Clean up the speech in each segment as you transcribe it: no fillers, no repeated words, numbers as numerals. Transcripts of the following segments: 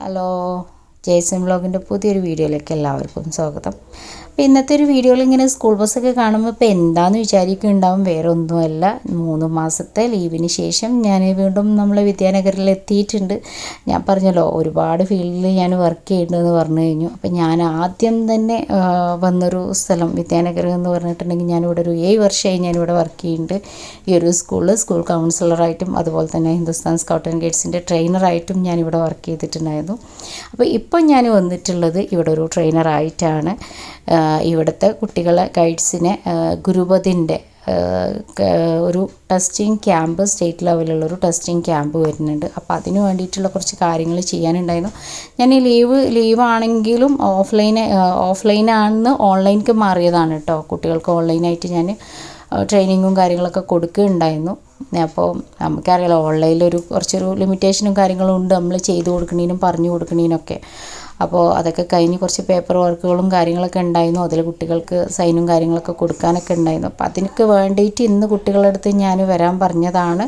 Hello, Jason വ്ലോഗിൻ്റെ പുതിയൊരു വീഡിയോയിലേക്ക് എല്ലാവർക്കും സ്വാഗതം. അപ്പോൾ ഇന്നത്തെ ഒരു വീഡിയോയിൽ ഇങ്ങനെ സ്കൂൾ ബസ്സൊക്കെ കാണുമ്പോൾ ഇപ്പോൾ എന്താണെന്ന് വിചാരിക്കുന്നുണ്ടാവും. വേറെ ഒന്നുമല്ല, 3 മാസത്തെ ലീവിന് ശേഷം ഞാൻ വീണ്ടും നമ്മൾ വിദ്യാനഗറിൽ എത്തിയിട്ടുണ്ട്. ഞാൻ പറഞ്ഞല്ലോ, ഒരുപാട് ഫീൽഡിൽ ഞാൻ വർക്ക് ചെയ്യുന്നുണ്ടെന്ന് പറഞ്ഞു കഴിഞ്ഞു. അപ്പോൾ ഞാൻ ആദ്യം തന്നെ വന്നൊരു സ്ഥലം വിദ്യാനഗർ എന്ന് പറഞ്ഞിട്ടുണ്ടെങ്കിൽ, ഞാനിവിടെ ഒരു 7 വർഷമായി ഞാനിവിടെ വർക്ക് ചെയ്യുന്നുണ്ട്. ഈ ഒരു സ്കൂൾ കൗൺസിലറായിട്ടും അതുപോലെ തന്നെ ഹിന്ദുസ്ഥാൻ സ്കൗട്ട് ആൻഡ് ഗൈഡ്സിൻ്റെ ട്രെയിനറായിട്ടും ഞാനിവിടെ വർക്ക് ചെയ്തിട്ടുണ്ടായിരുന്നു. അപ്പോൾ ഇപ്പോൾ ഞാൻ വന്നിട്ടുള്ളത് ഇവിടെ ഒരു ട്രെയിനറായിട്ടാണ്. ഇവിടുത്തെ കുട്ടികളെ ഗൈഡ്സിനെ ഗുരുപതിൻ്റെ ഒരു ടെസ്റ്റിംഗ് ക്യാമ്പ്, സ്റ്റേറ്റ് ലെവലിലുള്ളൊരു ടെസ്റ്റിംഗ് ക്യാമ്പ് വരുന്നുണ്ട്. അപ്പോൾ അതിന് വേണ്ടിയിട്ടുള്ള കുറച്ച് കാര്യങ്ങൾ ചെയ്യാനുണ്ടായിരുന്നു. ഞാൻ ഈ ലീവാണെങ്കിലും ഓഫ്ലൈനാണെന്ന് ഓൺലൈനിലേക്ക് മാറിയതാണ് കേട്ടോ. കുട്ടികൾക്ക് ഓൺലൈനായിട്ട് ഞാൻ ട്രെയിനിങ്ങും കാര്യങ്ങളൊക്കെ കൊടുക്കുകയുണ്ടായിരുന്നു. അപ്പോൾ നമുക്കറിയാലോ, ഓൺലൈനിലൊരു കുറച്ചൊരു ലിമിറ്റേഷനും കാര്യങ്ങളും ഉണ്ട്, നമ്മൾ ചെയ്ത് കൊടുക്കണേനും പറഞ്ഞു കൊടുക്കണേനൊക്കെ. അപ്പോൾ അതൊക്കെ കഴിഞ്ഞ് കുറച്ച് പേപ്പർ വർക്കുകളും കാര്യങ്ങളൊക്കെ ഉണ്ടായിരുന്നു. അതിൽ കുട്ടികൾക്ക് സൈനും കാര്യങ്ങളൊക്കെ കൊടുക്കാനൊക്കെ ഉണ്ടായിരുന്നു. അപ്പോൾ അതിനൊക്കെ വേണ്ടിയിട്ട് ഇന്ന് കുട്ടികളുടെ അടുത്ത് ഞാൻ വരാൻ പറഞ്ഞതാണ്.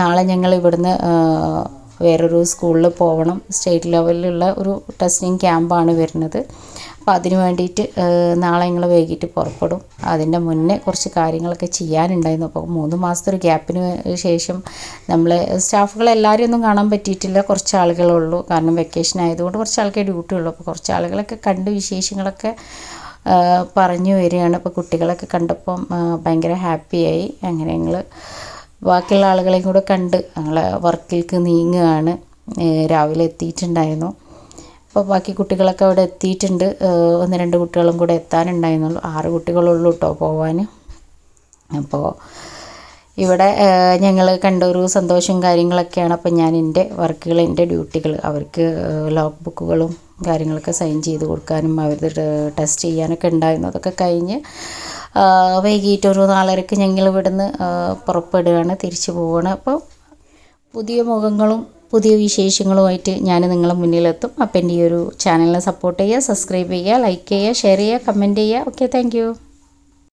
നാളെ ഞങ്ങൾ ഇവിടുന്ന് വേറൊരു സ്കൂളിൽ പോകണം. സ്റ്റേറ്റ് ലെവലിലുള്ള ഒരു ടെസ്റ്റിംഗ് ക്യാമ്പാണ് വരുന്നത്. അപ്പോൾ അതിന് വേണ്ടിയിട്ട് നാളെ ഞങ്ങൾ വൈകിട്ട് പുറപ്പെടും. അതിൻ്റെ മുന്നേ കുറച്ച് കാര്യങ്ങളൊക്കെ ചെയ്യാനുണ്ടായിരുന്നു. അപ്പോൾ 3 മാസത്തെ ഒരു ഗ്യാപ്പിന് ശേഷം നമ്മൾ സ്റ്റാഫുകളെല്ലാവരും ഒന്നും കാണാൻ പറ്റിയിട്ടില്ല. കുറച്ച് ആളുകളുള്ളൂ. കാരണം വെക്കേഷൻ ആയതുകൊണ്ട് കുറച്ച് ആൾക്കേ ഡ്യൂട്ടി ഉള്ളൂ. അപ്പോൾ കുറച്ച് ആളുകളൊക്കെ കണ്ട് വിശേഷങ്ങളൊക്കെ പറഞ്ഞു വരികയാണ്. അപ്പോൾ കുട്ടികളൊക്കെ കണ്ടപ്പം ഭയങ്കര ഹാപ്പിയായി. അങ്ങനെ ഞങ്ങൾ ബാക്കിയുള്ള ആളുകളെയും കൂടെ കണ്ട് ഞങ്ങൾ വർക്കിലേക്ക് നീങ്ങുകയാണ്. രാവിലെ എത്തിയിട്ടുണ്ടായിരുന്നു. അപ്പോൾ ബാക്കി കുട്ടികളൊക്കെ അവിടെ എത്തിയിട്ടുണ്ട്. 1-2 കുട്ടികളും കൂടെ എത്താനുണ്ടായിരുന്നുള്ളൂ. 6 കുട്ടികളുള്ളൂ കേട്ടോ പോവാൻ. അപ്പോൾ ഇവിടെ ഞങ്ങൾ കണ്ട ഒരു സന്തോഷവും കാര്യങ്ങളൊക്കെയാണ്. അപ്പോൾ ഞാൻ എൻ്റെ വർക്കുകൾ, എൻ്റെ ഡ്യൂട്ടികൾ, അവർക്ക് ലോഗ് ബുക്കുകളും കാര്യങ്ങളൊക്കെ സൈൻ ചെയ്ത് കൊടുക്കാനും അവരുടെ ടെസ്റ്റ് ചെയ്യാനൊക്കെ ഉണ്ടായിരുന്നു. അതൊക്കെ കഴിഞ്ഞ് വൈകിട്ട് ഒരു 4:30 ഞങ്ങൾ ഇവിടുന്ന് പുറപ്പെടുകയാണ്, തിരിച്ചു പോവുകയാണ്. അപ്പോൾ പുതിയ മുഖങ്ങളും പുതിയ വിശേഷങ്ങളുമായിട്ട് ഞാൻ നിങ്ങളുടെ മുന്നിലെത്തും. അപ്പോൾ എൻ്റെ ഈ ഒരു ചാനലിനെ സപ്പോർട്ട് ചെയ്യുക, സബ്സ്ക്രൈബ് ചെയ്യുക, ലൈക്ക് ചെയ്യുക, ഷെയർ ചെയ്യുക, കമൻറ്റ് ചെയ്യുക. Okay, thank you.